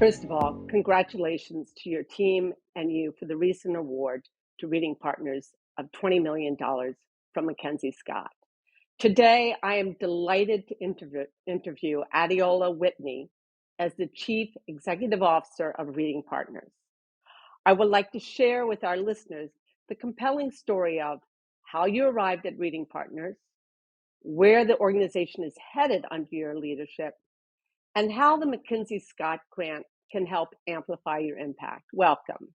First of all, congratulations to your team and you for the recent award to Reading Partners of $20 million dollars from Mackenzie Scott. Today, I am delighted to interview Adeola Whitney as the Chief Executive Officer of Reading Partners. I would like to share with our listeners the compelling story of how you arrived at Reading Partners, where the organization is headed under your leadership, and how the Mackenzie Scott Grant can help amplify your impact. Welcome.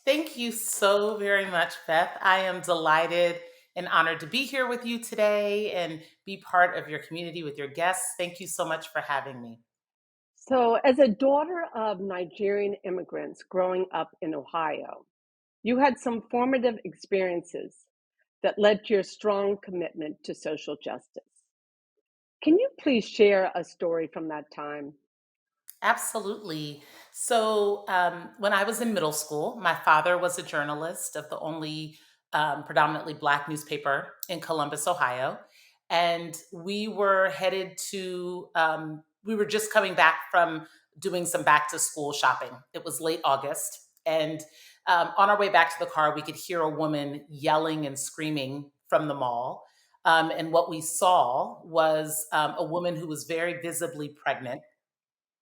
Thank you so very much, Beth. I am delighted and honored to be here with you today and be part of your community with your guests. Thank you so much for having me. So, as a daughter of Nigerian immigrants growing up in Ohio, you had some formative experiences that led to your strong commitment to social justice. Can you please share a story from that time? Absolutely. So, when I was in middle school, my father was a journalist of the only predominantly Black newspaper in Columbus, Ohio. And we were just coming back from doing some back to school shopping. It was late August. And on our way back to the car, we could hear a woman yelling and screaming from the mall. And what we saw was a woman who was very visibly pregnant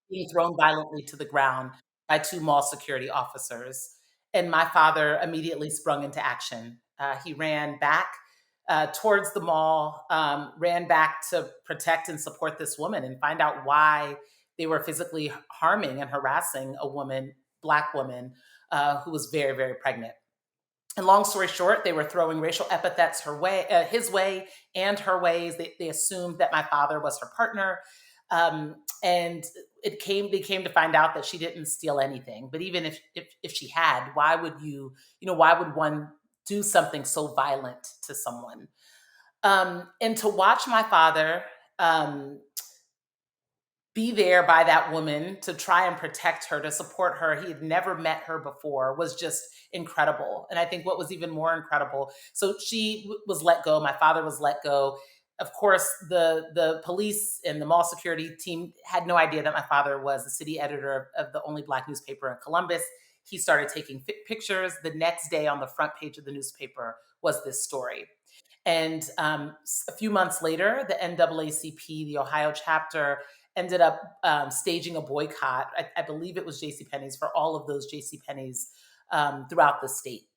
being thrown violently to the ground by two mall security officers. And my father immediately sprung into action. He ran back towards the mall, ran back to protect and support this woman and find out why they were physically harming and harassing a woman, Black woman, who was very, very pregnant. And long story short, they were throwing racial epithets his way and her ways. They assumed that my father was her partner, and they came to find out that she didn't steal anything. But even if she had, why would one do something so violent to someone? And to watch my father be there by that woman to try and protect her, to support her. He had never met her before, was just incredible. And I think what was even more incredible, so was let go. My father was let go. Of course, the police and the mall security team had no idea that my father was the city editor of the only Black newspaper in Columbus. He started taking pictures. The next day on the front page of the newspaper was this story. And a few months later, the NAACP, the Ohio chapter, ended up staging a boycott. I believe it was JCPenney's for all of those JCPenney's throughout the state.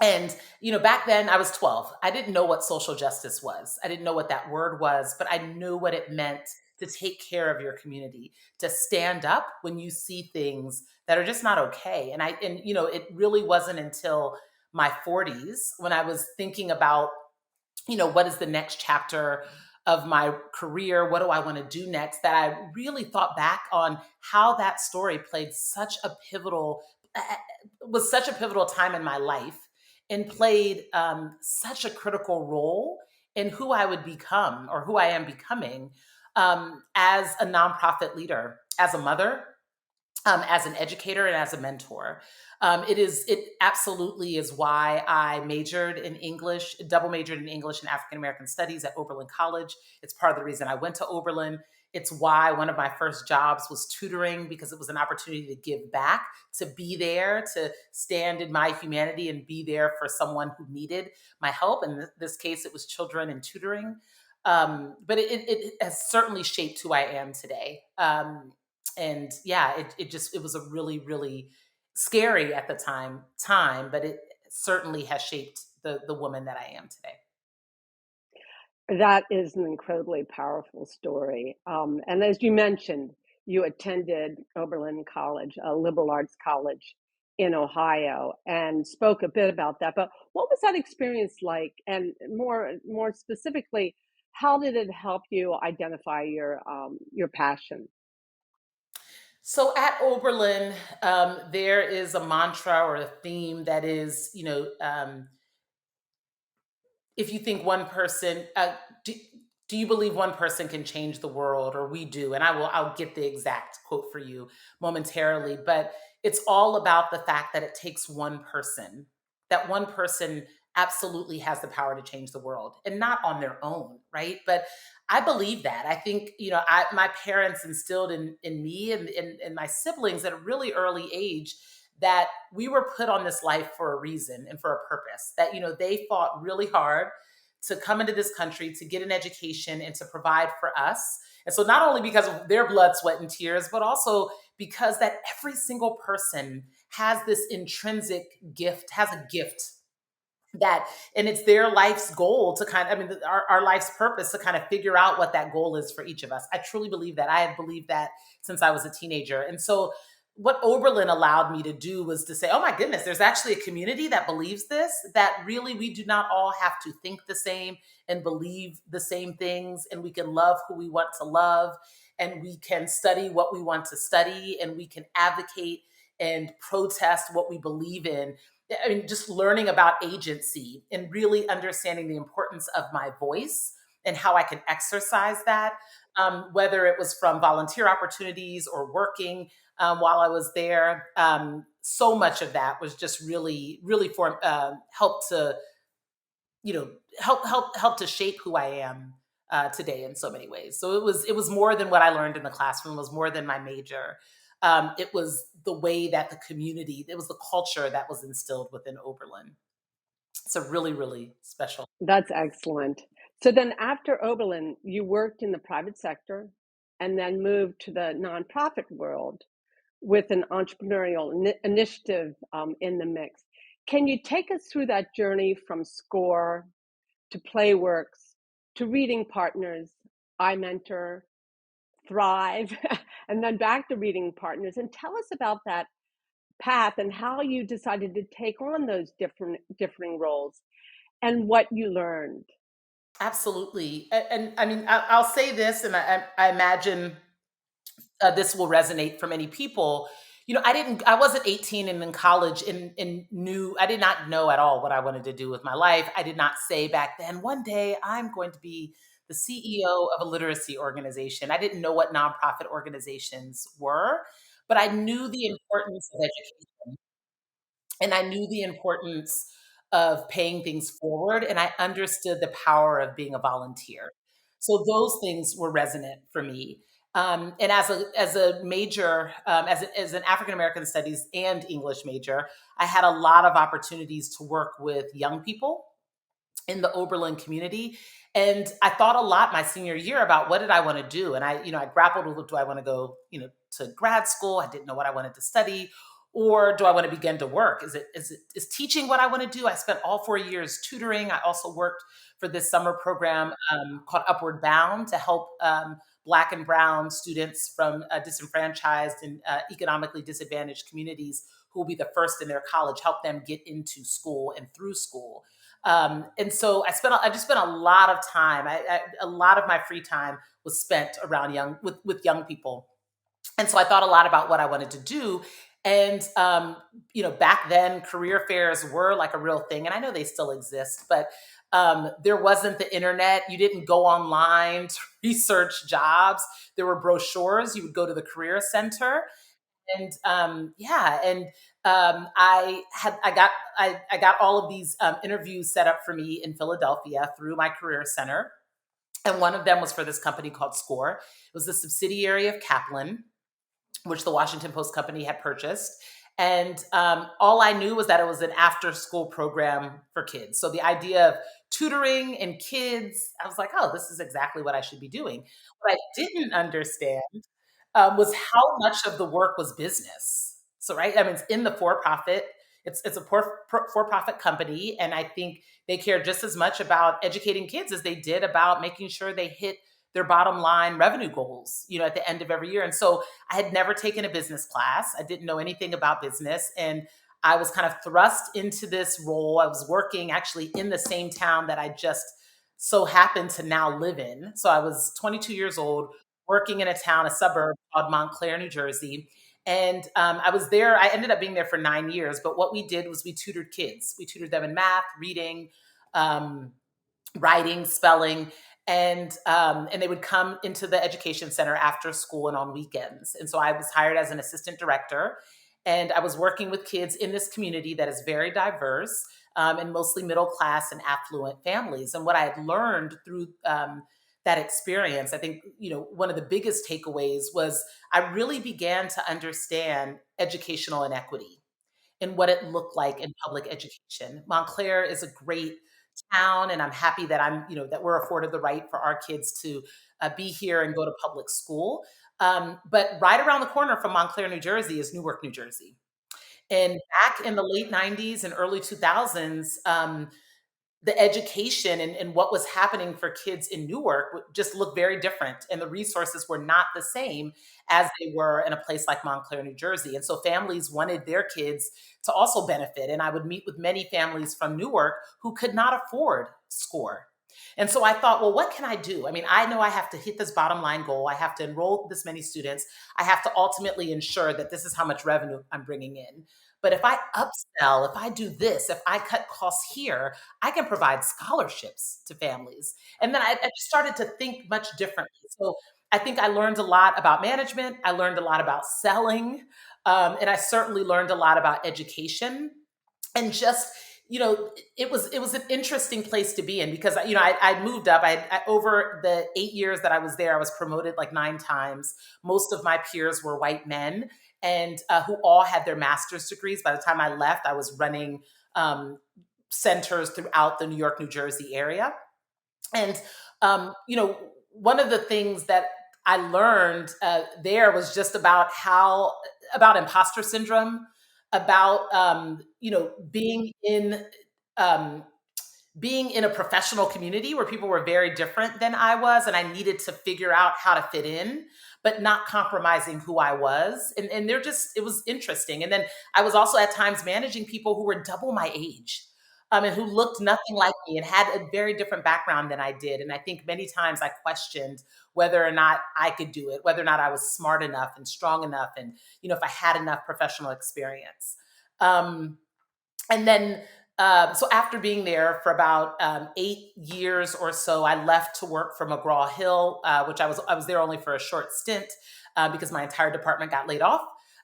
And, back then I was 12. I didn't know what social justice was. I didn't know what that word was, but I knew what it meant to take care of your community, to stand up when you see things that are just not okay. It really wasn't until my 40s when I was thinking about what is the next chapter of my career? What do I want to do next? That I really thought back on how that story played was such a pivotal time in my life and played such a critical role in who I would become or who I am becoming as a nonprofit leader, as a mother, as an educator and as a mentor. It absolutely is why I double majored in English and African American Studies at Oberlin College. It's part of the reason I went to Oberlin. It's why one of my first jobs was tutoring, because it was an opportunity to give back, to be there, to stand in my humanity and be there for someone who needed my help. In this case, it was children and tutoring. But it has certainly shaped who I am today. And yeah, it was a really, really scary at the time, but it certainly has shaped the woman that I am today. That is an incredibly powerful story. And as you mentioned, you attended Oberlin College, a liberal arts college in Ohio, and spoke a bit about that. But what was that experience like? And more specifically, how did it help you identify your passion? So at Oberlin, there is a mantra or a theme that is, if you think one person, do you believe one person can change the world, or we do? And I'll get the exact quote for you momentarily, but it's all about the fact that it takes one person, that one person absolutely has the power to change the world, and not on their own, right? But I believe that. I think, my parents instilled in me and my siblings at a really early age that we were put on this life for a reason and for a purpose. That, they fought really hard to come into this country, to get an education, and to provide for us. And so, not only because of their blood, sweat, and tears, but also because that every single person has this intrinsic gift, has a gift that, and it's their life's goal to kind of, our life's purpose to kind of figure out what that goal is for each of us. I truly believe that. I have believed that since I was a teenager. And so what Oberlin allowed me to do was to say, oh my goodness, there's actually a community that believes this, that really we do not all have to think the same and believe the same things, and we can love who we want to love, and we can study what we want to study, and we can advocate and protest what we believe in. I mean, just learning about agency and really understanding the importance of my voice and how I can exercise that, whether it was from volunteer opportunities or working while I was there. So much of that was just really, really help to, you know, help to shape who I am today in so many ways. So it was more than what I learned in the classroom. It was more than my major. It was the way that the community, it was the culture that was instilled within Oberlin. So really, really special. That's excellent. So then after Oberlin, you worked in the private sector and then moved to the nonprofit world with an entrepreneurial initiative in the mix. Can you take us through that journey from SCORE to Playworks to Reading Partners, iMentor, Thrive, and then back to Reading Partners, and tell us about that path and how you decided to take on those differing roles and what you learned. Absolutely. And I mean, I'll say this, and I imagine this will resonate for many people. I wasn't 18 and in college and I did not know at all what I wanted to do with my life. I did not say back then, one day I'm going to be the CEO of a literacy organization. I didn't know what nonprofit organizations were, but I knew the importance of education, and I knew the importance of paying things forward, and I understood the power of being a volunteer. So those things were resonant for me. And as a major, as an African American studies and English major, I had a lot of opportunities to work with young people in the Oberlin community. And I thought a lot my senior year about what did I want to do. And I grappled with, do I want to go, to grad school? I didn't know what I wanted to study. Or do I want to begin to work? Is teaching what I want to do? I spent all 4 years tutoring. I also worked for this summer program called Upward Bound to help Black and Brown students from disenfranchised and economically disadvantaged communities who will be the first in their college, help them get into school and through school. And so I just spent a lot of time. A lot of my free time was spent around with young people. And so I thought a lot about what I wanted to do. And back then, career fairs were like a real thing, and I know they still exist, but there wasn't the internet. You didn't go online to research jobs. There were brochures. You would go to the career center, and I got all of these interviews set up for me in Philadelphia through my career center, and one of them was for this company called Score. It was a subsidiary of Kaplan, which the Washington Post company had purchased. And all I knew was that it was an after school program for kids. So the idea of tutoring and kids, I was like, oh, this is exactly what I should be doing. What I didn't understand was how much of the work was business. So, right, I mean, it's in the for-profit. It's a for-profit company, and I think they care just as much about educating kids as they did about making sure they hit their bottom line revenue goals, at the end of every year. And so I had never taken a business class. I didn't know anything about business, and I was kind of thrust into this role. I was working actually in the same town that I just so happened to now live in. So I was 22 years old, working in a suburb called Montclair, New Jersey. And I was there. I ended up being there for 9 years. But what we did was we tutored kids. We tutored them in math, reading, um, writing, spelling, and they would come into the education center after school and on weekends. And so I was hired as an assistant director, and I was working with kids in this community that is very diverse. and mostly middle class and affluent families. And what I had learned through that experience, I think, one of the biggest takeaways was I really began to understand educational inequity and what it looked like in public education. Montclair is a great town, and I'm happy that that we're afforded the right for our kids to be here and go to public school. But right around the corner from Montclair, New Jersey, is Newark, New Jersey. And back in the late '90s and early 2000s, the education and what was happening for kids in Newark just looked very different. And the resources were not the same as they were in a place like Montclair, New Jersey. And so families wanted their kids to also benefit. And I would meet with many families from Newark who could not afford SCORE. And so I thought, well, what can I do? I mean, I know I have to hit this bottom line goal. I have to enroll this many students. I have to ultimately ensure that this is how much revenue I'm bringing in. But if I upsell, if I do this, if I cut costs here, I can provide scholarships to families. And then I just started to think much differently. So I think I learned a lot about management. I learned a lot about selling. And I certainly learned a lot about education and just it was an interesting place to be in because I moved up. Over the 8 years that I was there, I was promoted like 9 times. Most of my peers were white men, and who all had their master's degrees. By the time I left, I was running centers throughout the New York, New Jersey area. And one of the things that I learned there was just about imposter syndrome, about um, being in a professional community where people were very different than I was, and I needed to figure out how to fit in, but not compromising who I was. And it was interesting. And then I was also at times managing people who were double my age. And who looked nothing like me and had a very different background than I did. And I think many times I questioned whether or not I could do it, whether or not I was smart enough and strong enough, and if I had enough professional experience. Um, and then so after being there for about 8 years or so, I left to work for McGraw-Hill, which I was there only for a short stint because my entire department got laid off.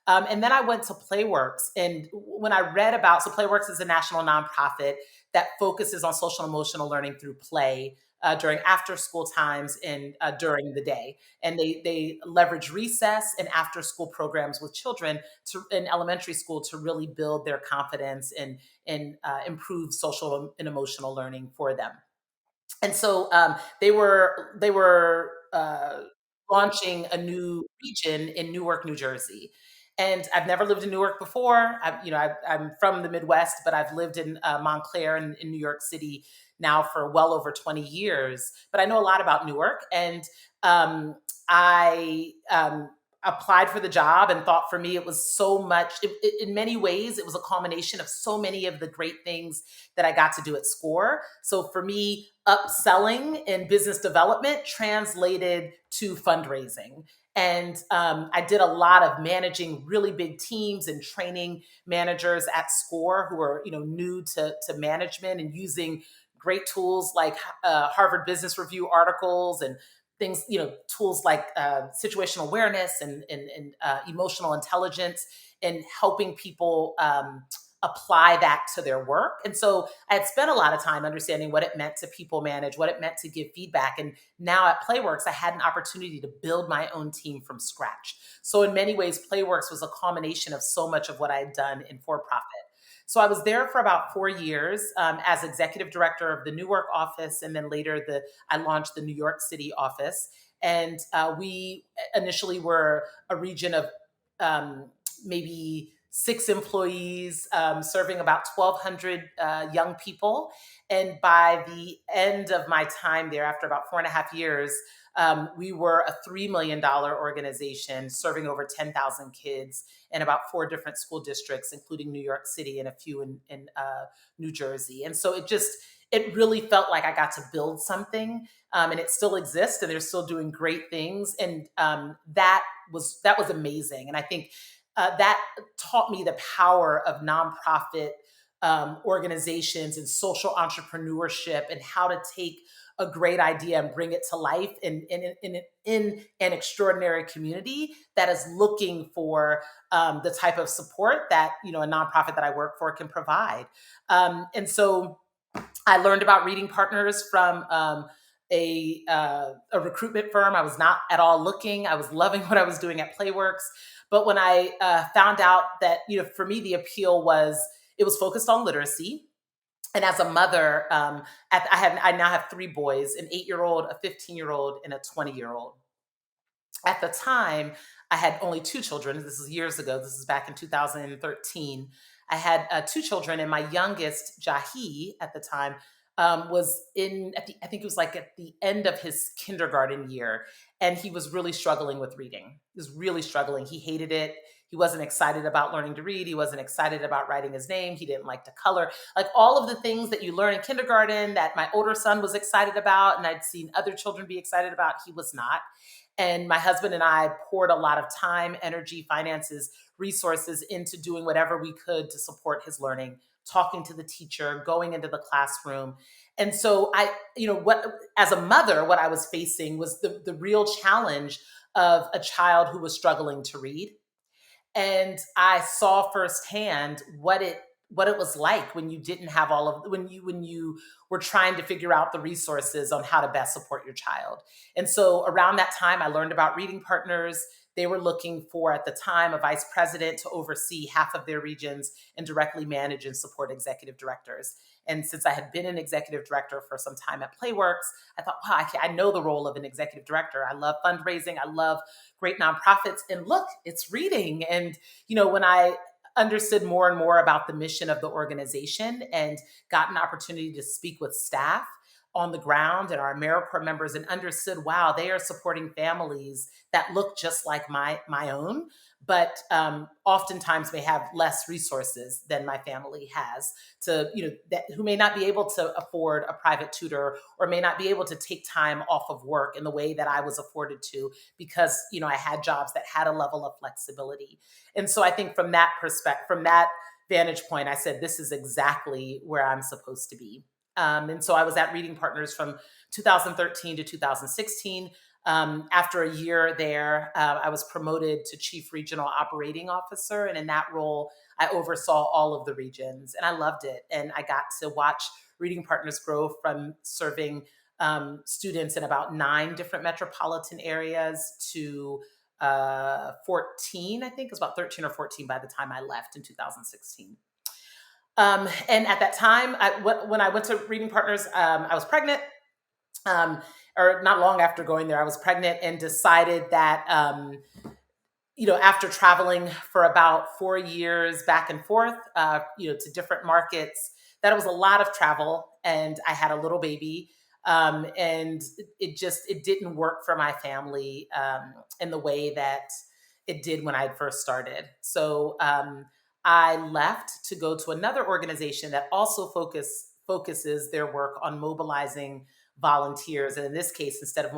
And then I went to Playworks. And when I read Playworks is a national nonprofit that focuses on social and emotional learning through play during after school times and during the day. And they leverage recess and after school programs with children in elementary school to really build their confidence and improve social and emotional learning for them. And so they were launching a new region in Newark, New Jersey. And I've never lived in Newark before. I'm from the Midwest, but I've lived in Montclair in New York City now for well over 20 years. But I know a lot about Newark, and I applied for the job and thought for me it was so much. In many ways, it was a culmination of so many of the great things that I got to do at SCORE. So for me, upselling and business development translated to fundraising. And I did a lot of managing really big teams and training managers at SCORE who were new to management, and using great tools like Harvard Business Review articles and things, tools like situational awareness and emotional intelligence, and helping people apply that to their work. And so I had spent a lot of time understanding what it meant to people manage, what it meant to give feedback. And now at Playworks, I had an opportunity to build my own team from scratch. So in many ways, Playworks was a culmination of so much of what I had done in for-profit. So I was there for about 4 years as executive director of the Newark office, and then later I launched the New York City office. And we initially were a region of maybe 6 employees, serving about 1,200 young people. And by the end of my time there, after about 4.5 years, we were a $3 million organization serving over 10,000 kids in about 4 different school districts, including New York City and a few in New Jersey. And so it really felt like I got to build something, and it still exists, and they're still doing great things. And that was amazing. And I think that taught me the power of nonprofit organizations and social entrepreneurship, and how to take a great idea and bring it to life in an extraordinary community that is looking for the type of support that, a nonprofit that I work for can provide. And so I learned about reading partners from a recruitment firm. I was not at all looking. I was loving what I was doing at Playworks. But when I found out that, for me, the appeal was it was focused on literacy. And as a mother, I now have 3 boys: an 8-year-old, a 15-year-old, and a 20-year-old. At the time, I had only 2 children. This is years ago. This is back in 2013. I had 2 children, and my youngest, Jahi, at the time, was I think it was like at the end of his kindergarten year, and he was really struggling with reading. He was really struggling. He hated it. He wasn't excited about learning to read. He wasn't excited about writing his name. He didn't like to color. Like all of the things that you learn in kindergarten that my older son was excited about, and I'd seen other children be excited about, he was not. And my husband and I poured a lot of time, energy, finances, resources into doing whatever we could to support his learning, talking to the teacher, going into the classroom. And so as a mother, what I was facing was the real challenge of a child who was struggling to read. And I saw firsthand what it was like when you didn't have when you were trying to figure out the resources on how to best support your child. And so around that time, I learned about reading partners. They were looking for, at the time, a vice president to oversee half of their regions and directly manage and support executive directors. And since I had been an executive director for some time at Playworks, I thought, wow, I know the role of an executive director. I love fundraising. I love great nonprofits. And look, it's reading. And, when I understood more and more about the mission of the organization and got an opportunity to speak with staff on the ground and our AmeriCorps members, and understood, wow, they are supporting families that look just like my own, but oftentimes may have less resources than my family has, who may not be able to afford a private tutor, or may not be able to take time off of work in the way that I was afforded to, because I had jobs that had a level of flexibility. And so I think from that perspective, from that vantage point, I said, this is exactly where I'm supposed to be. And so I was at Reading Partners from 2013 to 2016. After a year there, I was promoted to Chief Regional Operating Officer. And in that role, I oversaw all of the regions, and I loved it. And I got to watch Reading Partners grow from serving students in about 9 different metropolitan areas to 14, I think it was about 13 or 14 by the time I left in 2016. And at that time, when I went to Reading Partners, I was pregnant. Or not long after going there, I was pregnant, and decided that, after traveling for about 4 years back and forth, to different markets, that it was a lot of travel, and I had a little baby. And it didn't work for my family in the way that it did when I had first started. So I left to go to another organization that also focuses their work on mobilizing volunteers. And in this case, instead of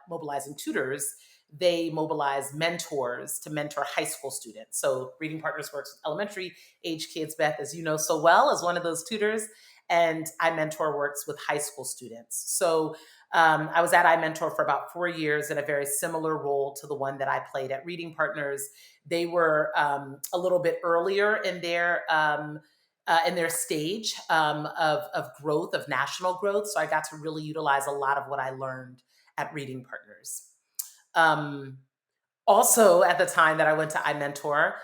mobilizing tutors, they mobilize mentors to mentor high school students. So Reading Partners works with elementary age kids, Beth, as you know so well, as one of those tutors. And iMentor works with high school students. So I was at iMentor for about 4 years in a very similar role to the one that I played at Reading Partners. They were a little bit earlier in their stage of growth, of national growth. So I got to really utilize a lot of what I learned at Reading Partners. Also, at the time that I went to iMentor,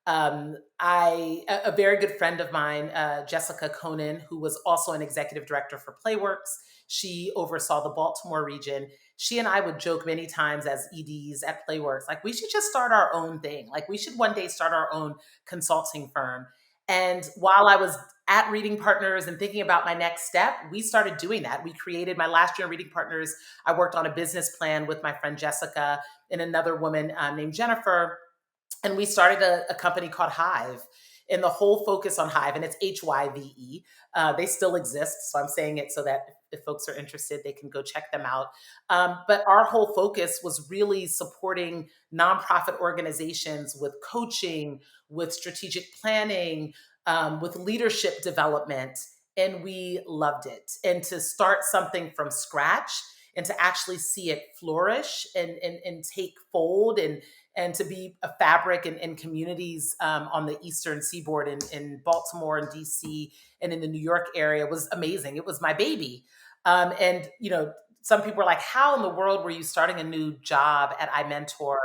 a very good friend of mine, Jessica Conan, who was also an executive director for Playworks, she oversaw the Baltimore region. She and I would joke many times as EDs at Playworks, like, we should just start our own thing. Like, we should one day start our own consulting firm. And while I was at Reading Partners and thinking about my next step, we started doing that. We created my last year in Reading Partners. I worked on a business plan with my friend Jessica and another woman named Jennifer. And we started a company called Hive. And the whole focus on Hive, and it's HYVE. They still exist. So I'm saying it so that if folks are interested, they can go check them out. But our whole focus was really supporting nonprofit organizations with coaching, with strategic planning, with leadership development, and we loved it. And to start something from scratch and to actually see it flourish and take fold and to be a fabric in communities on the Eastern Seaboard in Baltimore and DC and in the New York area was amazing. It was my baby. And, some people are like, how in the world were you starting a new job at iMentor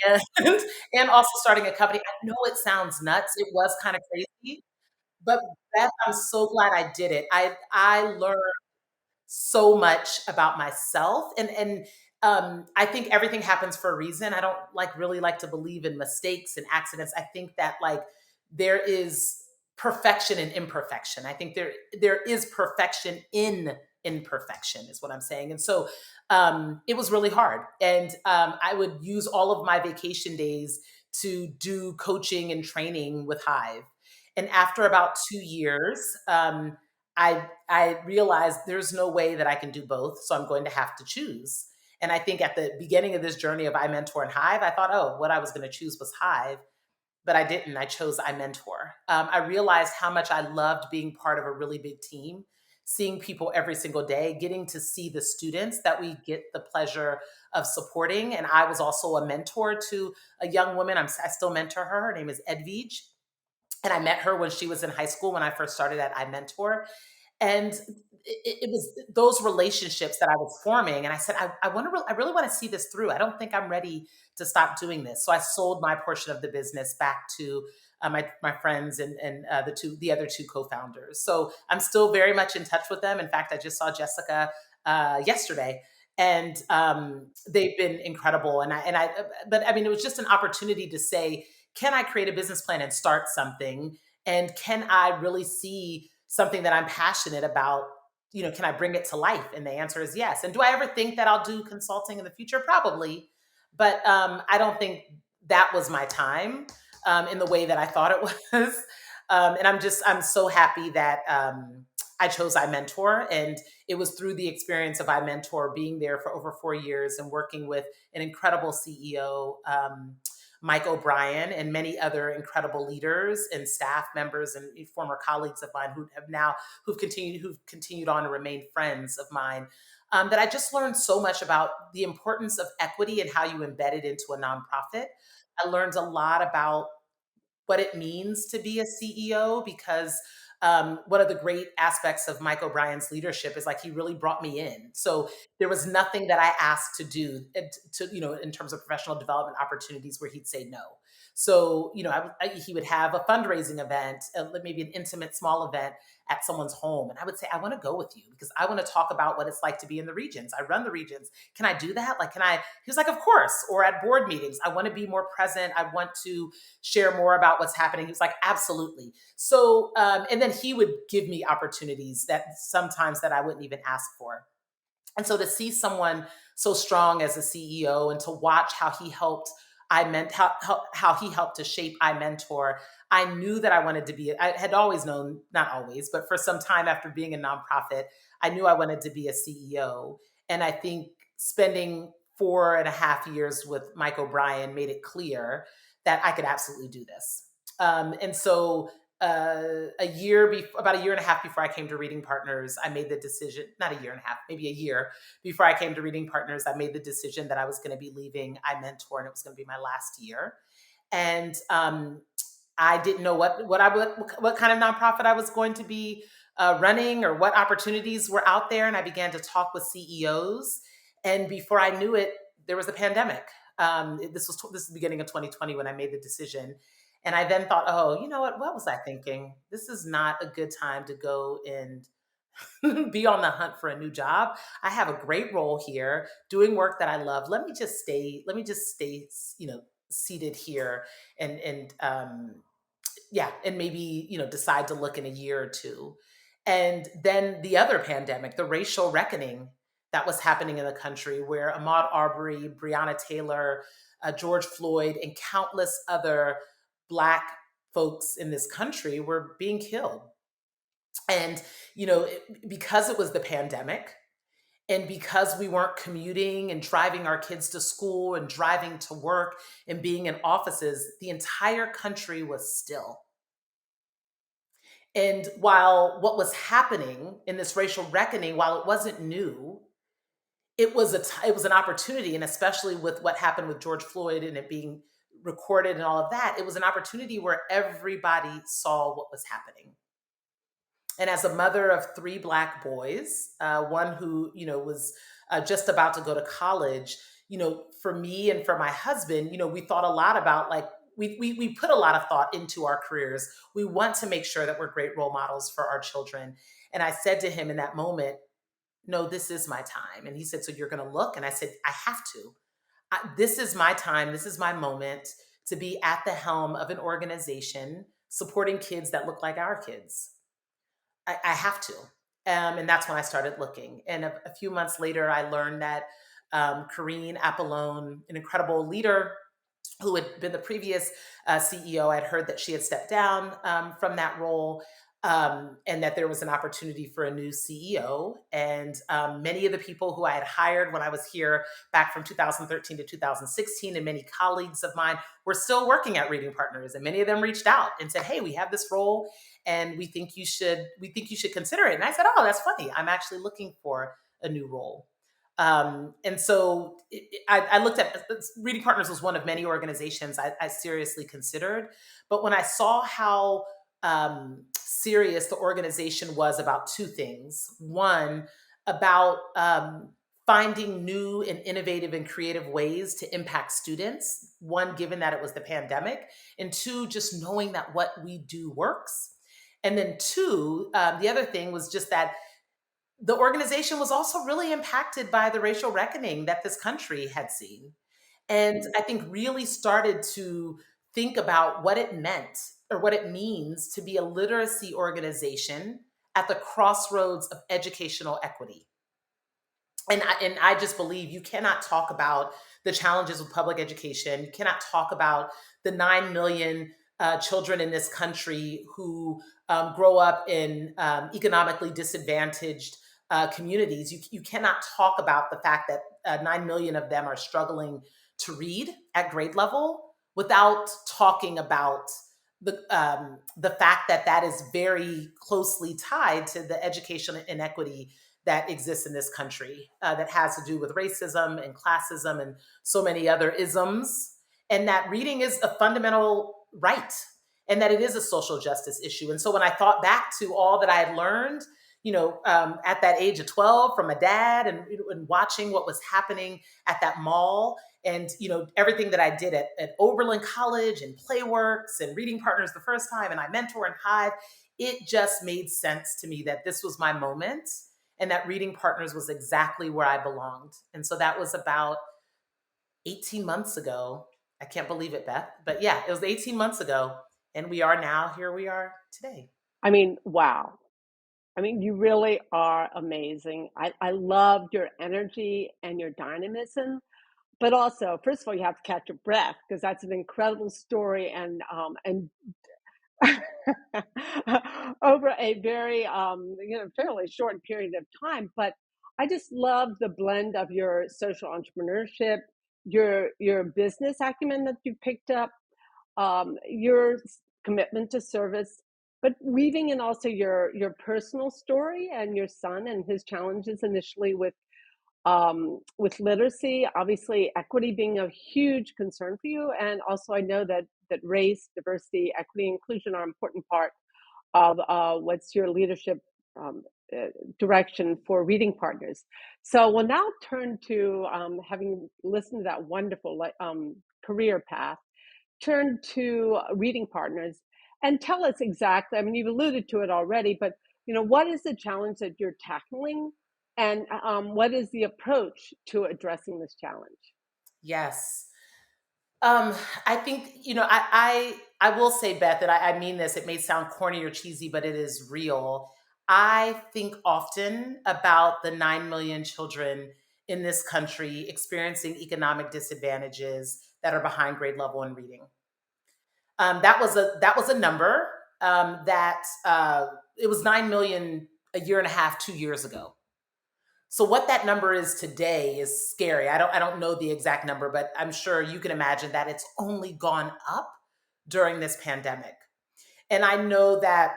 and, and also starting a company? I know it sounds nuts. It was kind of crazy, but Beth, I'm so glad I did it. I learned so much about myself and I think everything happens for a reason. I don't really like to believe in mistakes and accidents. I think that there is perfection in imperfection. I think there is perfection in imperfection is what I'm saying. And so it was really hard. And I would use all of my vacation days to do coaching and training with Hive. And after about 2 years, I realized there's no way that I can do both, so I'm going to have to choose. And I think at the beginning of this journey of iMentor and Hive, I thought, oh, what I was going to choose was Hive, but I didn't. I chose iMentor. I realized how much I loved being part of a really big team, seeing people every single day, getting to see the students that we get the pleasure of supporting. And I was also a mentor to a young woman. I still mentor her. Her name is Edvige. And I met her when she was in high school when I first started at iMentor. And it was those relationships that I was forming. And I said, I really want to see this through. I don't think I'm ready to stop doing this. So I sold my portion of the business back to my friends and the other two co-founders. So I'm still very much in touch with them. In fact, I just saw Jessica yesterday, and they've been incredible. But I mean, it was just an opportunity to say, can I create a business plan and start something? And can I really see something that I'm passionate about? Can I bring it to life? And the answer is yes. And do I ever think that I'll do consulting in the future? Probably. But I don't think that was my time in the way that I thought it was. And I'm so happy that I chose iMentor. And it was through the experience of iMentor being there for over 4 years and working with an incredible CEO, Mike O'Brien, and many other incredible leaders and staff members and former colleagues of mine who've continued on to remain friends of mine. That I just learned so much about the importance of equity and how you embed it into a nonprofit. I learned a lot about what it means to be a CEO because one of the great aspects of Mike O'Brien's leadership is he really brought me in. So there was nothing that I asked to do in terms of professional development opportunities where he'd say no. So, he would have a fundraising event, maybe an intimate small event at someone's home. And I would say, I want to go with you because I want to talk about what it's like to be in the regions. I run the regions. Can I do that? He was like, of course. Or at board meetings, I want to be more present. I want to share more about what's happening. He was like, absolutely. So, and then he would give me opportunities that sometimes that I wouldn't even ask for. And so to see someone so strong as a CEO and to watch how he helped how he helped to shape iMentor, I knew that I wanted to be, I had always known, not always, but for some time after being a nonprofit, I knew I wanted to be a CEO. And I think spending 4.5 years with Mike O'Brien made it clear that I could absolutely do this. And so about a year and a half before I came to Reading Partners, I made the decision, not a year and a half, maybe a year before I came to Reading Partners, I made the decision that I was going to be leaving iMentor and it was going to be my last year. And I didn't know what kind of nonprofit I was going to be running or what opportunities were out there. And I began to talk with CEOs. And before I knew it, there was a pandemic. This is the beginning of 2020 when I made the decision. And I then thought, oh, you know what? What was I thinking? This is not a good time to go and be on the hunt for a new job. I have a great role here doing work that I love. Let me just stay, seated here and maybe, decide to look in a year or two. And then the other pandemic, the racial reckoning that was happening in the country where Ahmaud Arbery, Breonna Taylor, George Floyd, and countless other Black folks in this country were being killed. And, because it was the pandemic and because we weren't commuting and driving our kids to school and driving to work and being in offices, the entire country was still. And while what was happening in this racial reckoning, while it wasn't new, it was an opportunity, and especially with what happened with George Floyd and it being recorded and all of that, it was an opportunity where everybody saw what was happening. And as a mother of three Black boys, one who was just about to go to college, for me and for my husband, we thought a lot about, like, we put a lot of thought into our careers. We want to make sure that we're great role models for our children. And I said to him in that moment, no, this is my time. And he said, so you're going to look? And I said, I have to. This is my time. This is my moment to be at the helm of an organization supporting kids that look like our kids. I have to. And that's when I started looking. And a few months later, I learned that Karine Apollone, an incredible leader who had been the previous CEO, I'd heard that she had stepped down from that role, and that there was an opportunity for a new CEO. And many of the people who I had hired when I was here back from 2013 to 2016, and many colleagues of mine were still working at Reading Partners, and many of them reached out and said, "Hey, we have this role, and we think you should consider it." And I said, "Oh, that's funny. I'm actually looking for a new role." And so I looked at Reading Partners was one of many organizations I seriously considered. But when I saw how serious the organization was about two things: one, about finding new and innovative and creative ways to impact students, one, given that it was the pandemic, and two, just knowing that what we do works. And then two, the other thing was just that the organization was also really impacted by the racial reckoning that this country had seen. And I think really started to think about what it meant or what it means to be a literacy organization at the crossroads of educational equity. And I just believe you cannot talk about the challenges with public education. You cannot talk about the 9 million children in this country who grow up in economically disadvantaged communities. You cannot talk about the fact that 9 million of them are struggling to read at grade level without talking about the fact that that is very closely tied to the educational inequity that exists in this country, that has to do with racism and classism and so many other isms, and that reading is a fundamental right, and that it is a social justice issue. And so when I thought back to all that I had learned, at that age of 12 from my dad, and watching what was happening at that mall, and everything that I did at Oberlin College and Playworks and Reading Partners the first time, and iMentor and Hive, it just made sense to me that this was my moment, and that Reading Partners was exactly where I belonged. And so that was about 18 months ago. I can't believe it, Beth. But yeah, it was 18 months ago. And here we are today. I mean, wow. I mean, you really are amazing. I loved your energy and your dynamism, but also, first of all, you have to catch your breath because that's an incredible story, and over a very fairly short period of time. But I just love the blend of your social entrepreneurship, your business acumen that you picked up, your commitment to service, but weaving in also your personal story and your son and his challenges initially with literacy, obviously equity being a huge concern for you, and also I know that race, diversity, equity, inclusion are an important part of what's your leadership um, uh, direction for Reading Partners. So we'll now turn to having listened to that wonderful career path, turn to Reading Partners and tell us exactly. I mean, you've alluded to it already, but what is the challenge that you're tackling, and what is the approach to addressing this challenge? Yes. Um, I think, I will say, Beth, that I mean this, it may sound corny or cheesy, but it is real. I think often about the 9 million children in this country experiencing economic disadvantages that are behind grade level in reading. That was a number that it was 9 million a year and a half, 2 years ago. So what that number is today is scary. I don't know the exact number, but I'm sure you can imagine that it's only gone up during this pandemic. And I know that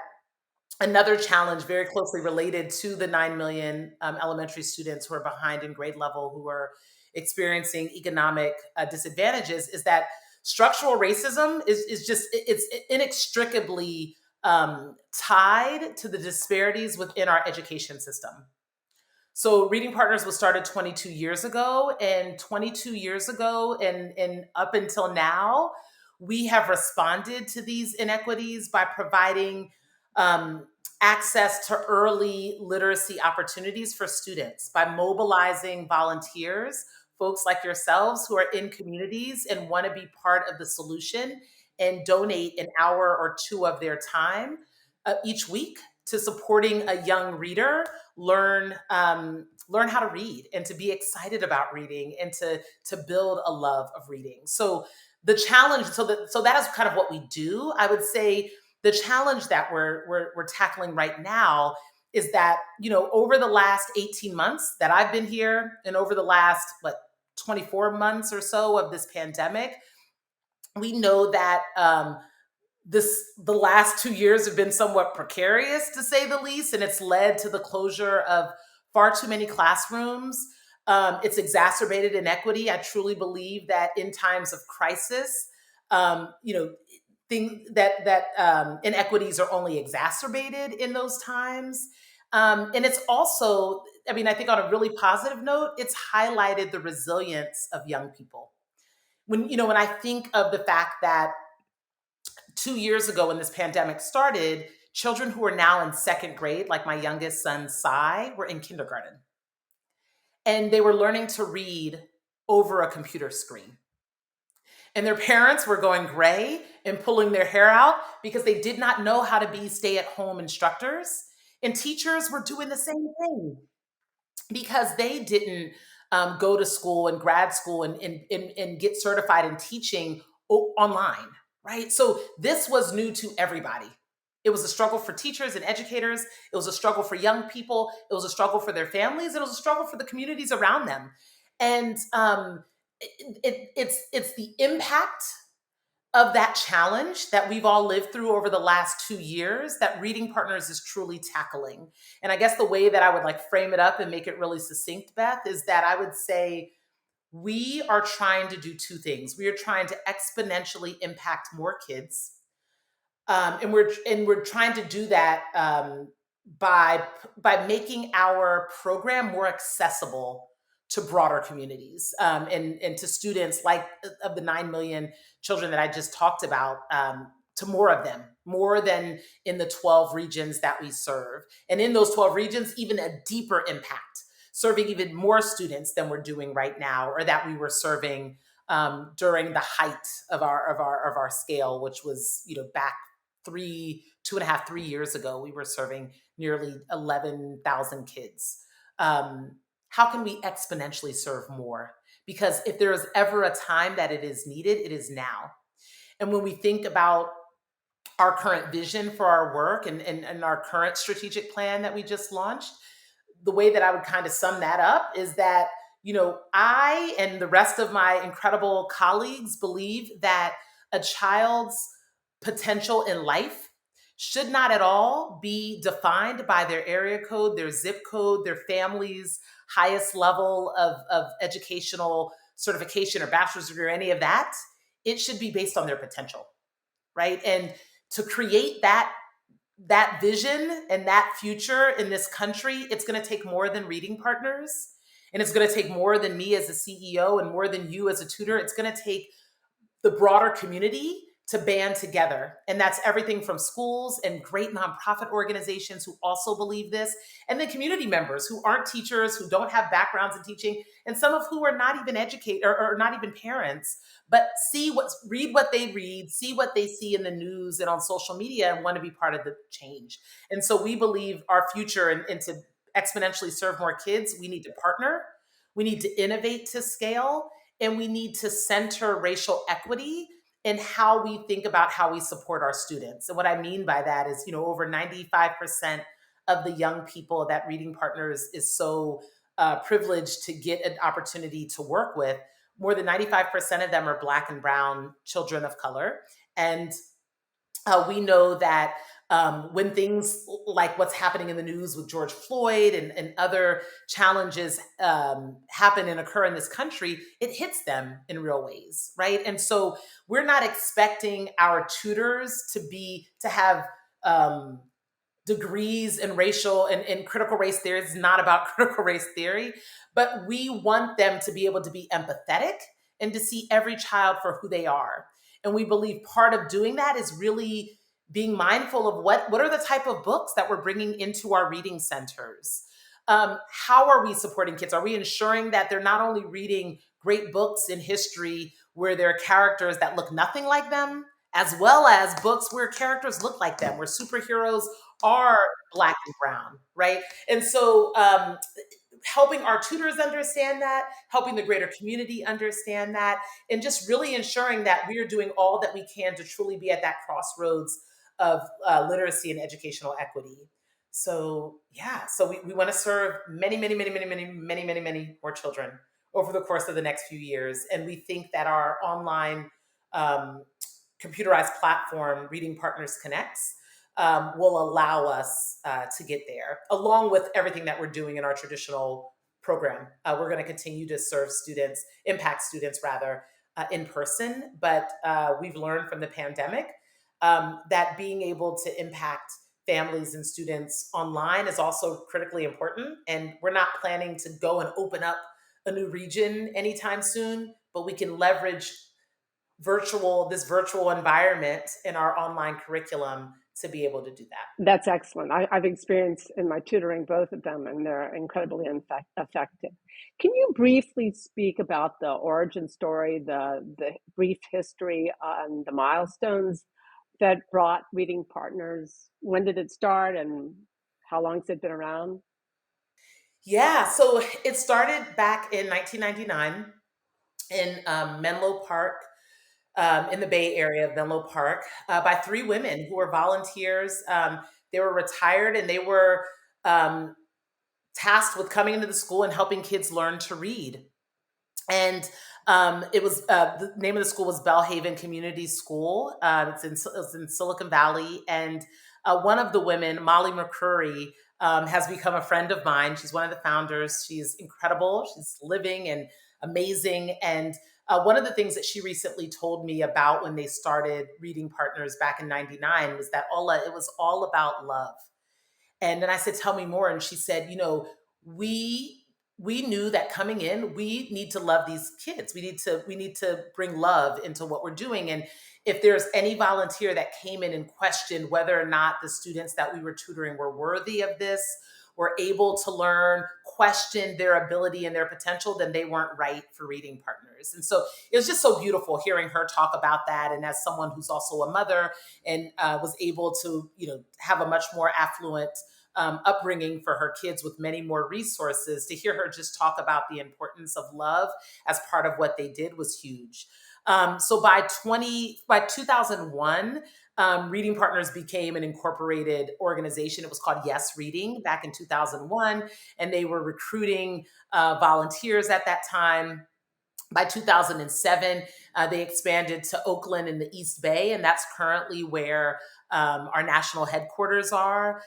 Another challenge very closely related to the 9 million elementary students who are behind in grade level, who are experiencing economic disadvantages, is that structural racism is just, it's inextricably tied to the disparities within our education system. So Reading Partners was started 22 years ago, and 22 years ago and up until now, we have responded to these inequities by providing um, access to early literacy opportunities for students, by mobilizing volunteers, folks like yourselves who are in communities and want to be part of the solution and donate an hour or two of their time each week to supporting a young reader learn how to read and to be excited about reading and to build a love of reading. So the challenge, so that is kind of what we do. I would say the challenge that we're tackling right now is that, you know, over the last 18 months that I've been here, and over the last 24 months or so of this pandemic, we know that the last 2 years have been somewhat precarious, to say the least, and it's led to the closure of far too many classrooms. It's exacerbated inequity. I truly believe that in times of crisis, you know, inequities are only exacerbated in those times. And it's also, I mean, I think on a really positive note, it's highlighted the resilience of young people. When I think of the fact that 2 years ago, when this pandemic started, children who are now in second grade, like my youngest son, Sai, were in kindergarten. And they were learning to read over a computer screen. And their parents were going gray and pulling their hair out because they did not know how to be stay at home instructors. And teachers were doing the same thing because they didn't go to school and grad school and get certified in teaching online, right? So this was new to everybody. It was a struggle for teachers and educators. It was a struggle for young people. It was a struggle for their families. It was a struggle for the communities around them. And it's the impact of that challenge that we've all lived through over the last 2 years that Reading Partners is truly tackling. And I guess the way that I would frame it up and make it really succinct, Beth, is that I would say we are trying to do two things. We are trying to exponentially impact more kids, and we're trying to do that by making our program more accessible to broader communities, and to students like of the 9 million children that I just talked about, to more of them, more than in the 12 regions that we serve. And in those 12 regions, even a deeper impact, serving even more students than we're doing right now, or that we were serving during the height of our scale, which was, back 2.5, 3 years ago. We were serving nearly 11,000 kids. How can we exponentially serve more? Because if there is ever a time that it is needed, it is now. And when we think about our current vision for our work, and our current strategic plan that we just launched, the way that I would kind of sum that up is that, I and the rest of my incredible colleagues believe that a child's potential in life should not at all be defined by their area code, their zip code, their family's highest level of educational certification or bachelor's degree or any of that. It should be based on their potential, right? And to create that vision and that future in this country, it's going to take more than Reading Partners, and it's going to take more than me as a CEO and more than you as a tutor. It's going to take the broader community to band together. And that's everything from schools and great nonprofit organizations who also believe this, and then community members who aren't teachers, who don't have backgrounds in teaching, and some of who are not even educated or not even parents, but read what they read, see what they see in the news and on social media, and want to be part of the change. And so we believe our future, and to exponentially serve more kids, we need to partner, we need to innovate to scale, and we need to center racial equity in how we think about how we support our students. And what I mean by that is, over 95% of the young people that Reading Partners is so privileged to get an opportunity to work with, more than 95% of them are Black and brown children of color. And We know that when things like what's happening in the news with George Floyd and other challenges happen and occur in this country, it hits them in real ways, right? And so we're not expecting our tutors to have degrees in racial and critical race theory. It's not about critical race theory, but we want them to be able to be empathetic and to see every child for who they are. And we believe part of doing that is really being mindful of what are the type of books that we're bringing into our reading centers. How are we supporting kids? Are we ensuring that they're not only reading great books in history where there are characters that look nothing like them, as well as books where characters look like them, where superheroes are Black and brown, right? And so helping our tutors understand that, helping the greater community understand that, and just really ensuring that we are doing all that we can to truly be at that crossroads of literacy and educational equity. So yeah, so we want to serve many more children over the course of the next few years, and we think that our online um, computerized platform, Reading Partners Connects, will allow us to get there, along with everything that we're doing in our traditional program. We're going to continue to serve students, impact students rather, in person. But we've learned from the pandemic that being able to impact families and students online is also critically important. And we're not planning to go and open up a new region anytime soon, but we can leverage this virtual environment in our online curriculum to be able to do that. That's excellent. I've experienced in my tutoring both of them, and they're incredibly effective. Can you briefly speak about the origin story, the brief history, and the milestones that brought Reading Partners? When did it start, and how long has it been around? Yeah, so it started back in 1999 in Menlo Park, in the Bay Area of Menlo Park, by three women who were volunteers. They were retired and they were um, tasked with coming into the school and helping kids learn to read. And the name of the school was Bellhaven Community School. It's in Silicon Valley, and one of the women, Molly McCurry, has become a friend of mine. She's one of the founders. She's incredible. She's living and amazing. And one of the things that she recently told me about when they started Reading Partners back in '99 was that it was all about love. And then I said, tell me more. And she said, we we knew that coming in, we need to love these kids. We need to bring love into what we're doing. And if there's any volunteer that came in and questioned whether or not the students that we were tutoring were worthy of this, were able to learn, questioned their ability and their potential, then they weren't right for Reading Partners. And so it was just so beautiful hearing her talk about that. And as someone who's also a mother and was able to, have a much more affluent upbringing for her kids with many more resources, to hear her just talk about the importance of love as part of what they did was huge. So by 2001, Reading Partners became an incorporated organization. It was called Yes Reading back in 2001, and they were recruiting volunteers at that time. By 2007, they expanded to Oakland in the East Bay, and that's currently where our national headquarters are.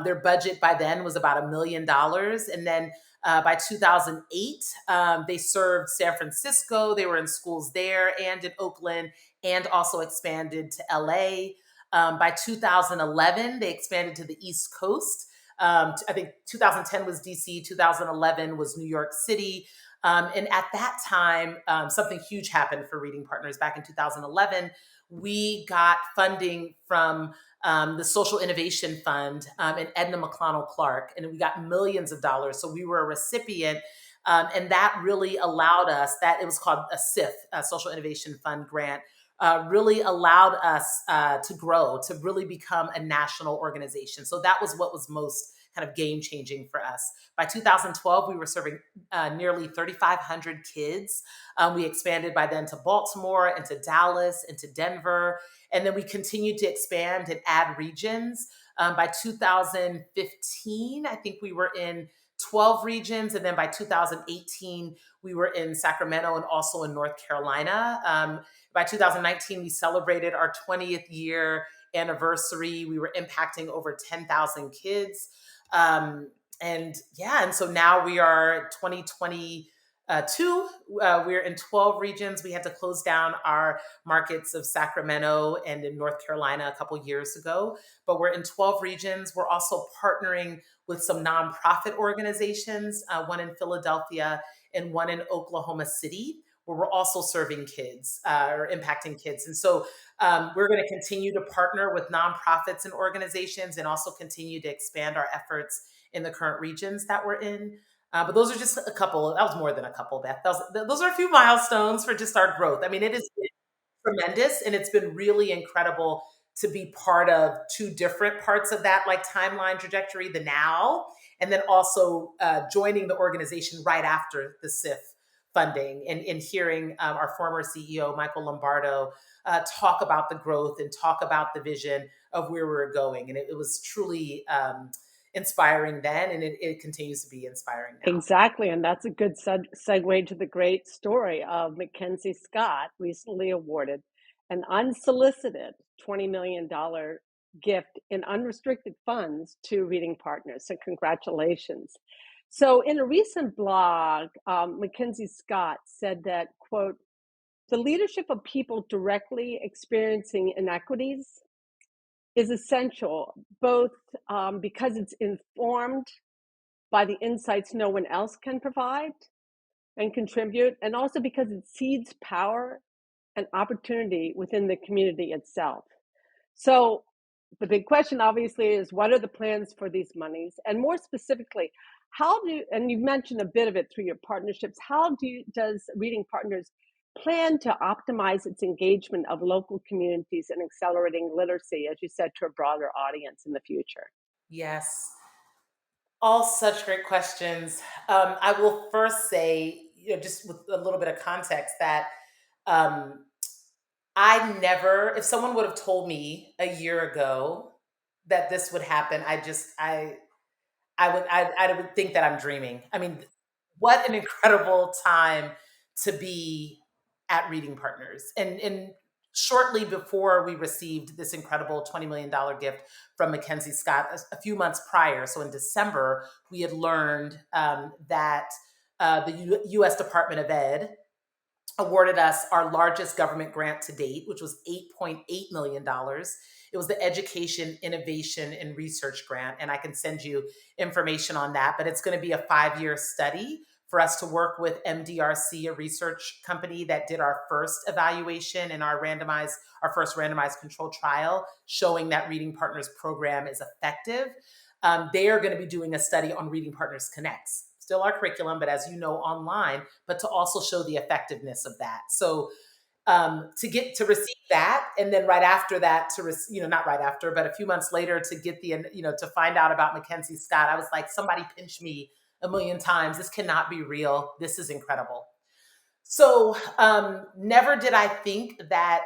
Their budget by then was about $1 million. And then by 2008, they served San Francisco. They were in schools there and in Oakland, and also expanded to LA. By 2011, they expanded to the East Coast. I think 2010 was DC, 2011 was New York City. And at that time, something huge happened for Reading Partners back in 2011. We got funding from the Social Innovation Fund and Edna McConnell Clark, and we got millions of dollars. So we were a recipient. And that really allowed us, that it was called a SIF, a Social Innovation Fund grant, really allowed us to grow, to really become a national organization. So that was what was most kind of game changing for us. By 2012, we were serving nearly 3,500 kids. We expanded by then to Baltimore and to Dallas and to Denver. And then we continued to expand and add regions. By 2015, I think we were in 12 regions. And then by 2018, we were in Sacramento and also in North Carolina. By 2019, we celebrated our 20th year anniversary. We were impacting over 10,000 kids. And so now we are 2022. We're in 12 regions. We had to close down our markets of Sacramento and in North Carolina a couple years ago, but we're in 12 regions. We're also partnering with some nonprofit organizations, one in Philadelphia and one in Oklahoma City, where we're also serving kids or impacting kids. And so we're going to continue to partner with nonprofits and organizations and also continue to expand our efforts in the current regions that we're in. But those are just a couple. That was more than a couple, Beth. Those are a few milestones for just our growth. I mean, it has been tremendous, and it's been really incredible to be part of two different parts of that, like timeline trajectory, the now, and then also joining the organization right after the SIF funding and hearing our former CEO, Michael Lombardo, talk about the growth and talk about the vision of where we're going. And it was truly inspiring then, and it continues to be inspiring now. Exactly, and that's a good segue to the great story of Mackenzie Scott, recently awarded an unsolicited $20 million gift in unrestricted funds to Reading Partners. So congratulations. So in a recent blog, Mackenzie Scott said that, quote, the leadership of people directly experiencing inequities is essential, both because it's informed by the insights no one else can provide and contribute, and also because it seeds power and opportunity within the community itself. So the big question obviously is, what are the plans for these monies? And more specifically, and you've mentioned a bit of it through your partnerships, does Reading Partners plan to optimize its engagement of local communities and accelerating literacy, as you said, to a broader audience in the future? Yes. All such great questions. I will first say, just with a little bit of context, that um, if someone would have told me a year ago that this would happen, I would think that I'm dreaming. I mean, what an incredible time to be at Reading Partners. And shortly before we received this incredible $20 million gift from Mackenzie Scott, a few months prior, so in December, we had learned that the U.S. Department of Ed awarded us our largest government grant to date, which was $8.8 million. It was the Education, Innovation, and Research Grant, and I can send you information on that, but it's going to be a 5-year study for us to work with MDRC, a research company that did our first evaluation in our first randomized control trial, showing that Reading Partners program is effective. They are going to be doing a study on Reading Partners Connects, still our curriculum, but as you know, online, but to also show the effectiveness of that. So to receive that, and then right after that, not right after, but a few months later, to get to find out about Mackenzie Scott, I was like, somebody pinch me a million times. This cannot be real. This is incredible. So never did I think that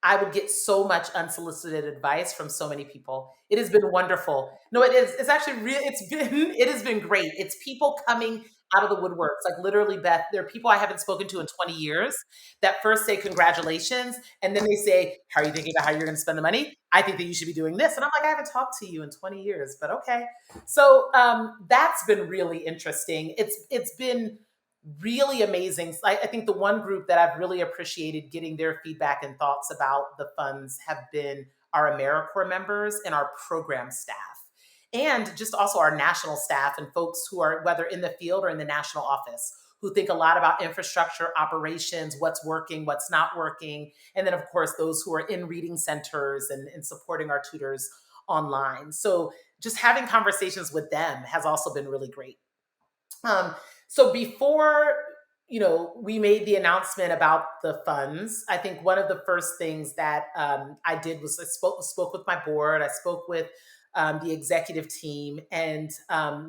I would get so much unsolicited advice from so many people. It has been wonderful. No, it is. It's actually real. It has been great. It's people coming out of the woodworks. Like literally, Beth, there are people I haven't spoken to in 20 years that first say congratulations. And then they say, how are you thinking about how you're going to spend the money? I think that you should be doing this. And I'm like, I haven't talked to you in 20 years, but okay. So that's been really interesting. It's been really amazing. I think the one group that I've really appreciated getting their feedback and thoughts about the funds have been our AmeriCorps members and our program staff, and just also our national staff and folks who are, whether in the field or in the national office, who think a lot about infrastructure, operations, what's working, what's not working. And then, of course, those who are in reading centers and supporting our tutors online. So just having conversations with them has also been really great. So before, we made the announcement about the funds, I think one of the first things that I did was I spoke with my board. I spoke with the executive team, and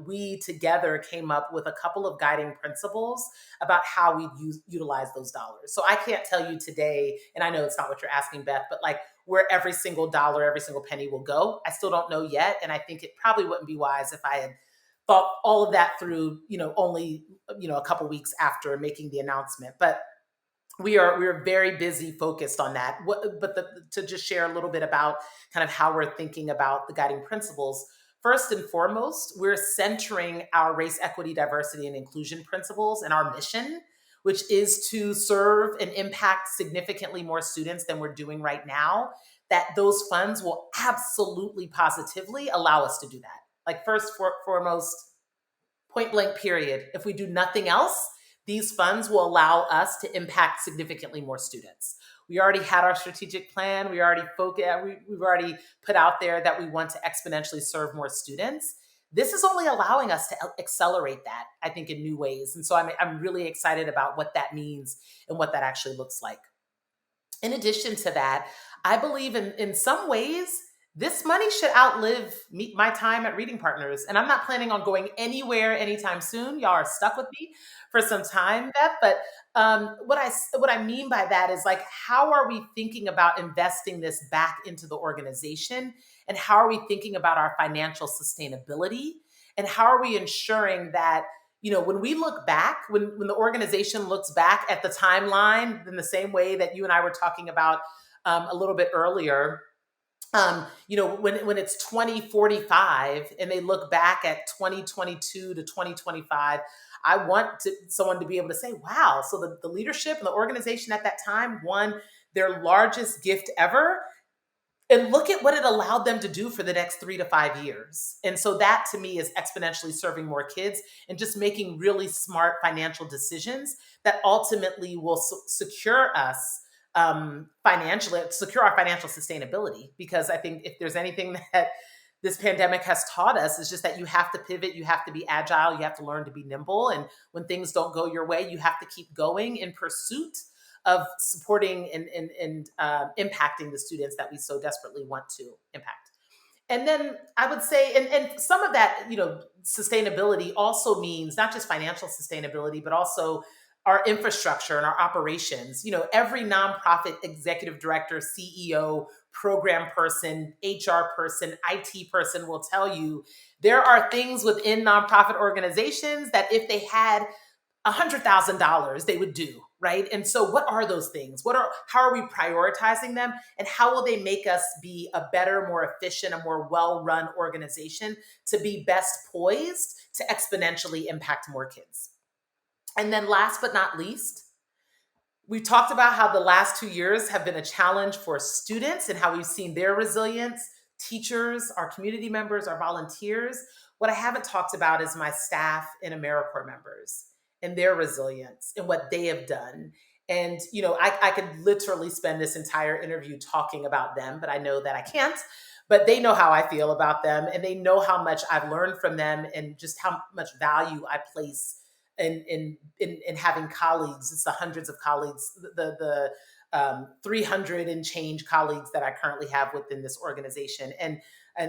we together came up with a couple of guiding principles about how we utilize those dollars. So I can't tell you today, and I know it's not what you're asking, Beth, but like where every single dollar, every single penny will go. I still don't know yet, and I think it probably wouldn't be wise if I had thought all of that through, only, a couple weeks after making the announcement. But we are very busy focused on that. To just share a little bit about kind of how we're thinking about the guiding principles. First and foremost, we're centering our race, equity, diversity, and inclusion principles and our mission, which is to serve and impact significantly more students than we're doing right now. That those funds will absolutely positively allow us to do that. Like, foremost, point blank period. If we do nothing else, these funds will allow us to impact significantly more students. We already had our strategic plan. We've already put out there that we want to exponentially serve more students. This is only allowing us to accelerate that, I think, in new ways. And so I'm really excited about what that means and what that actually looks like. In addition to that, I believe in some ways, this money should outlive my time at Reading Partners. And I'm not planning on going anywhere anytime soon. Y'all are stuck with me for some time, Beth. But what I mean by that is, like, how are we thinking about investing this back into the organization? And how are we thinking about our financial sustainability? And how are we ensuring that, when we look back, when the organization looks back at the timeline in the same way that you and I were talking about a little bit earlier, when it's 2045 and they look back at 2022 to 2025, I want someone to be able to say, wow, so the leadership and the organization at that time won their largest gift ever. And look at what it allowed them to do for the next 3 to 5 years. And so that, to me, is exponentially serving more kids and just making really smart financial decisions that ultimately will secure us financially, secure our financial sustainability. Because I think if there's anything that this pandemic has taught us, is just that you have to pivot, you have to be agile, you have to learn to be nimble. And when things don't go your way, you have to keep going in pursuit of supporting and impacting the students that we so desperately want to impact. And then I would say, and some of that, sustainability also means not just financial sustainability, but also our infrastructure and our operations. Every nonprofit executive director, CEO, program person, HR person, IT person will tell you there are things within nonprofit organizations that if they had $100,000 they would do, right? And so what are those things? How are we prioritizing them? And how will they make us be a better, more efficient, a more well-run organization to be best poised to exponentially impact more kids? And then last but not least, we talked about how the last 2 years have been a challenge for students and how we've seen their resilience, teachers, our community members, our volunteers. What I haven't talked about is my staff and AmeriCorps members and their resilience and what they have done. And, I could literally spend this entire interview talking about them, but I know that I can't. But they know how I feel about them, and they know how much I've learned from them and just how much value I place in having colleagues. It's the hundreds of colleagues, the 300 and change colleagues that I currently have within this organization. And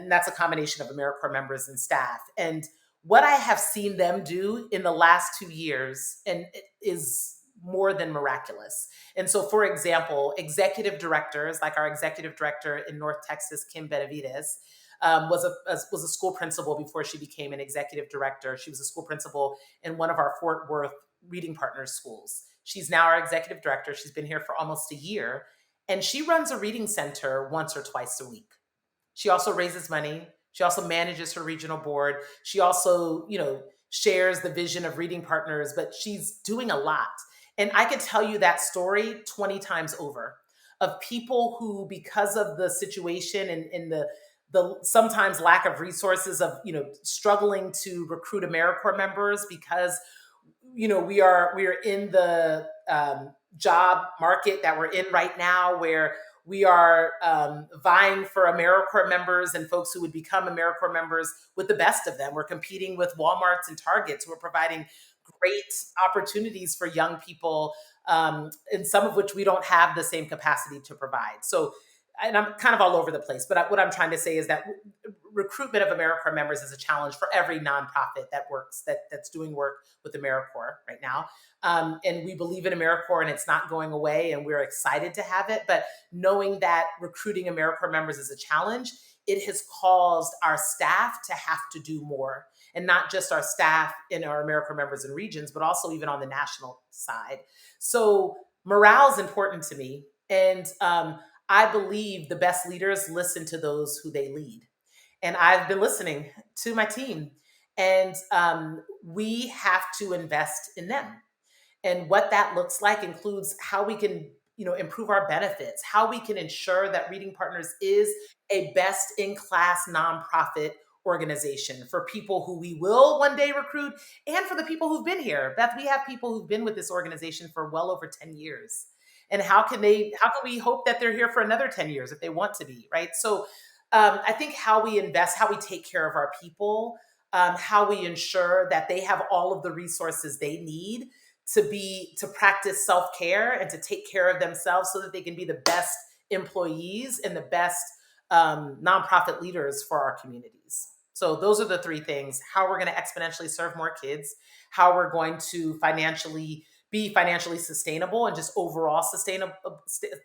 that's a combination of AmeriCorps members and staff. And what I have seen them do in the last 2 years and it is more than miraculous. And so, for example, executive directors, like our executive director in North Texas, Kim Benavides, was a school principal before she became an executive director. She was a school principal in one of our Fort Worth Reading Partners schools. She's now our executive director. She's been here for almost a year, and she runs a reading center once or twice a week. She also raises money. She also manages her regional board. She also, shares the vision of Reading Partners, but she's doing a lot. And I could tell you that story 20 times over of people who, because of the situation and the sometimes lack of resources of, struggling to recruit AmeriCorps members because, we are in the job market that we're in right now, where we are vying for AmeriCorps members and folks who would become AmeriCorps members with the best of them. We're competing with Walmarts and Targets who are providing great opportunities for young people, and some of which we don't have the same capacity to provide. So, and I'm kind of all over the place, but what I'm trying to say is that recruitment of AmeriCorps members is a challenge for every nonprofit that's doing work with AmeriCorps right now. And we believe in AmeriCorps and it's not going away, and we're excited to have it. But knowing that recruiting AmeriCorps members is a challenge, it has caused our staff to have to do more. and not just our staff in our AmeriCorps members and regions, but also even on the national side. So morale is important to me. And I believe the best leaders listen to those who they lead. And I've been listening to my team. And we have to invest in them. And what that looks like includes how we can, improve our benefits, how we can ensure that Reading Partners is a best in class nonprofit organization for people who we will one day recruit, and for the people who've been here. Beth, we have people who've been with this organization for well over 10 years. And how can we hope that they're here for another 10 years if they want to be, right? So I think how we invest, how we take care of our people, how we ensure that they have all of the resources they need to practice self-care and to take care of themselves so that they can be the best employees and the best nonprofit leaders for our communities. So those are the three things: how we're going to exponentially serve more kids, how we're going to be financially sustainable and just overall sustainable,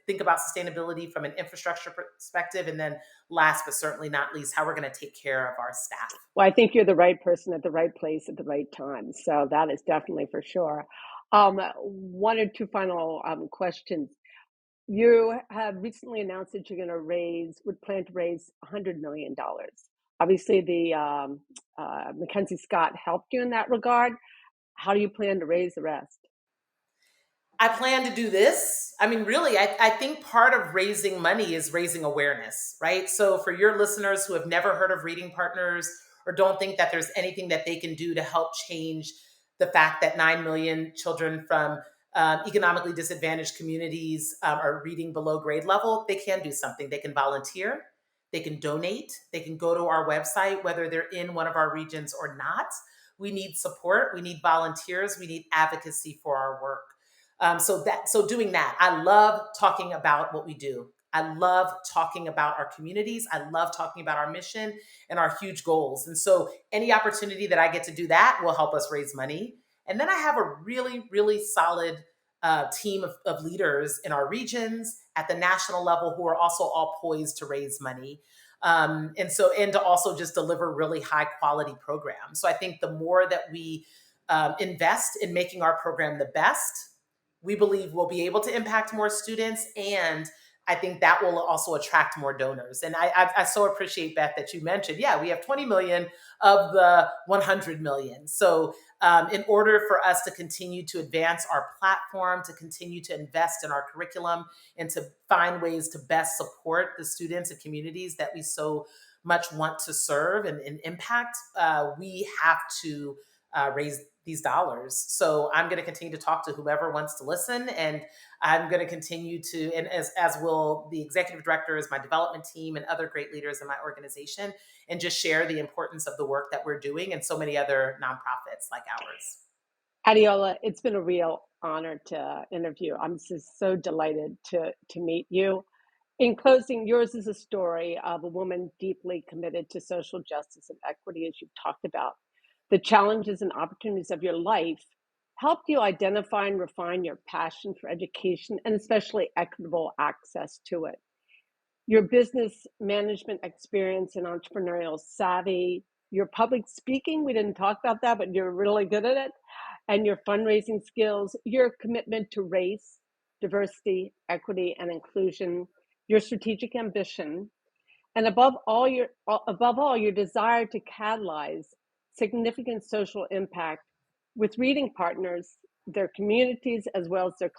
think about sustainability from an infrastructure perspective, and then last but certainly not least, how we're going to take care of our staff. Well, I think you're the right person at the right place at the right time. So that is definitely for sure. One or two final questions. You have recently announced that you're going to plan to raise $100 million. Obviously, the Mackenzie Scott helped you in that regard. How do you plan to raise the rest? I plan to do this. I mean, really, I think part of raising money is raising awareness, right? So for your listeners who have never heard of Reading Partners or don't think that there's anything that they can do to help change the fact that 9 million children from economically disadvantaged communities are reading below grade level, they can do something. They can volunteer, they can donate, they can go to our website, whether they're in one of our regions or not. We need support, we need volunteers, we need advocacy for our work. So doing that, I love talking about what we do. I love talking about our communities. I love talking about our mission and our huge goals. And so any opportunity that I get to do that will help us raise money. And then I have a really, really solid team of leaders in our regions at the national level who are also all poised to raise money. And to also just deliver really high quality programs. So I think the more that we invest in making our program the best, we believe we'll be able to impact more students, and I think that will also attract more donors. And I so appreciate, Beth, that you mentioned, yeah, we have 20 million of the 100 million. So in order for us to continue to advance our platform, to continue to invest in our curriculum, and to find ways to best support the students and communities that we so much want to serve and impact, we have to raise these dollars. So I'm going to continue to talk to whoever wants to listen, and I'm going to continue to, and as will the executive directors, my development team, and other great leaders in my organization, and just share the importance of the work that we're doing and so many other nonprofits like ours. Adeola, it's been a real honor to interview. I'm just so delighted to meet you. In closing, yours is a story of a woman deeply committed to social justice and equity, as you've talked about. The challenges and opportunities of your life helped you identify and refine your passion for education and especially equitable access to it. Your business management experience and entrepreneurial savvy, your public speaking, we didn't talk about that, but you're really good at it, and your fundraising skills, your commitment to race, diversity, equity, and inclusion, your strategic ambition, and above all, your desire to catalyze significant social impact with Reading Partners, their communities, as well as their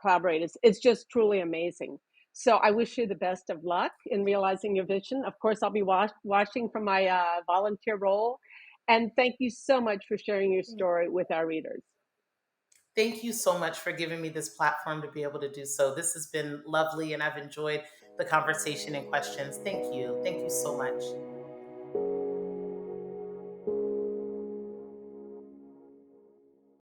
collaborators. It's just truly amazing. So I wish you the best of luck in realizing your vision. Of course, I'll be watching from my volunteer role. And thank you so much for sharing your story with our readers. Thank you so much for giving me this platform to be able to do so. This has been lovely, and I've enjoyed the conversation and questions. Thank you. Thank you so much.